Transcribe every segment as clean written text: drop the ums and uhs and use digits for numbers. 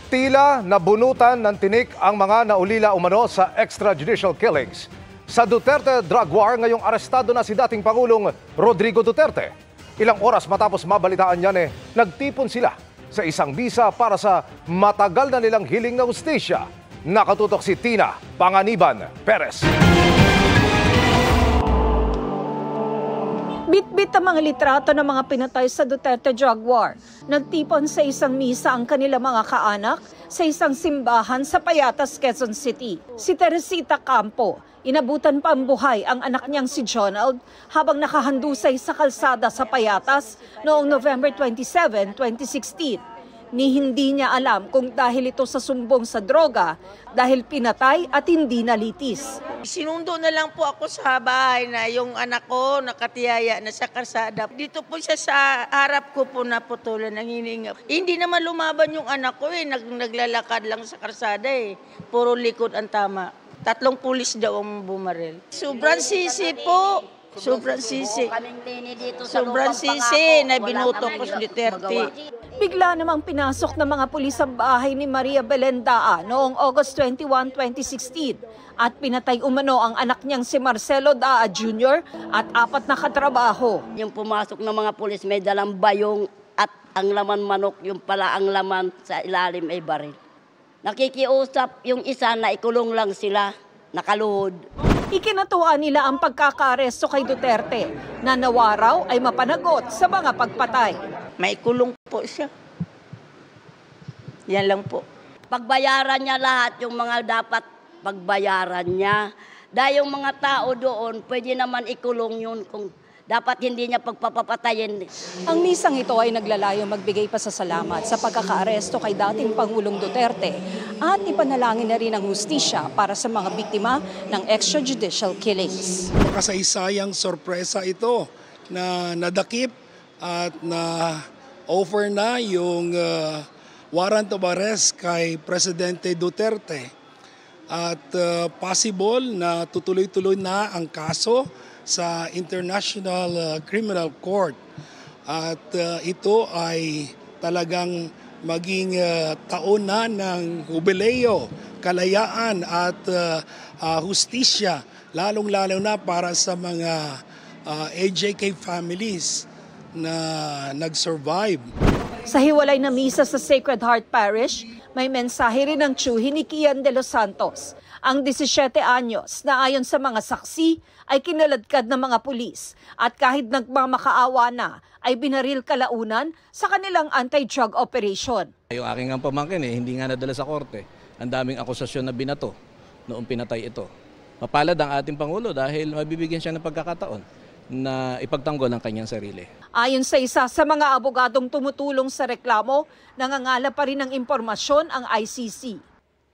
Tila nabunutan ng tinik ang mga naulila umano sa extrajudicial killings. Sa Duterte drug war, ngayong arestado na si dating Pangulong Rodrigo Duterte. Ilang oras matapos mabalitaan niyan nagtipon sila sa isang bisa para sa matagal na nilang hiling na hustisya. Nakatutok si Tina Panganiban Perez. Bit-bit ang mga litrato ng mga pinatay sa Duterte drug war. Nagtipon sa isang misa ang kanilang mga kaanak sa isang simbahan sa Payatas, Quezon City. Si Teresita Campo, inabutan pa ang buhay ang anak niyang si Jonald habang nakahandusay sa kalsada sa Payatas noong November 27, 2016. Ni hindi niya alam kung dahil ito sa sumbong sa droga, dahil pinatay at hindi nalitis. Sinundo na lang po ako sa bahay na yung anak ko nakatiyaya na sa kalsada. Dito po siya sa harap ko po naputulan ng hininga. Hindi naman lumaban yung anak ko naglalakad lang sa kalsada Puro likod ang tama. 3 pulis daw ang bumaril. Sobrang sisi po. Sobrang sisi. Sobrang sisi na binuto ko si Duterte. Bigla namang pinasok ng mga pulis ang bahay ni Maria Belen Daa noong August 21, 2016 at pinatay umano ang anak niyang si Marcelo Daa Jr. at 4 na katrabaho. Yung pumasok ng mga pulis may dalang bayong at ang laman manok, yung pala ang laman sa ilalim ay baril. Nakikiusap yung isa na ikulong lang sila, nakaluhod. Ikinatuwa nila ang pagkakaaresto kay Duterte na nawaraw ay mapanagot sa mga pagpatay. May kulong po siya. Yan lang po. Pagbayaran niya lahat yung mga dapat pagbayaran niya. Dahil yung mga tao doon, pwede naman ikulong yun kung dapat hindi niya pagpapatayin. Ang misang ito ay naglalayong magbigay pasasalamat sa pagkakaaresto kay dating Pangulong Duterte at ipanalangin na rin ang hustisya para sa mga biktima ng extrajudicial killings. Makasaysayang sorpresa ito na nadakip at na-offer na yung warrant of arrest kay Presidente Duterte. At possible na tutuloy-tuloy na ang kaso sa International Criminal Court. At ito ay talagang maging taon na ng jubileo, kalayaan at hustisya, lalong-lalo na para sa mga AJK families na nag-survive. Sa hiwalay na misa sa Sacred Heart Parish, may mensahe rin ng tiyuhin ni Kian de los Santos. Ang 17 anyos na ayon sa mga saksi ay kinaladkad ng mga pulis at kahit nagmamakaawa na ay binaril kalaunan sa kanilang anti-drug operation. Yung aking ang pamangkin hindi nga nadala sa korte. Ang daming akusasyon na binato noong pinatay ito. Mapalad ang ating Pangulo dahil mabibigyan siya ng pagkakataon na ipagtanggol ang kanyang sarili. Ayon sa isa sa mga abogadong tumutulong sa reklamo, nangangala pa rin ng impormasyon ang ICC.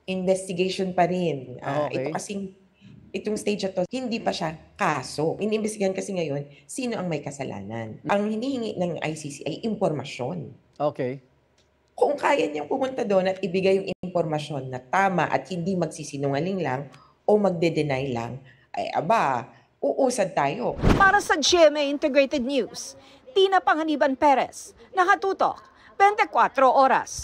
Investigation pa rin. Okay. Itong stage na to, hindi pa siya kaso. Iniimbestigahan kasi ngayon, sino ang may kasalanan. Ang hinihingi ng ICC ay impormasyon. Okay. Kung kaya niyang pumunta doon at ibigay yung impormasyon na tama at hindi magsisinungaling lang o magde-deny lang, ay uusad tayo. Para sa GMA Integrated News, Tina Panganiban Perez, nakatutok 24 oras.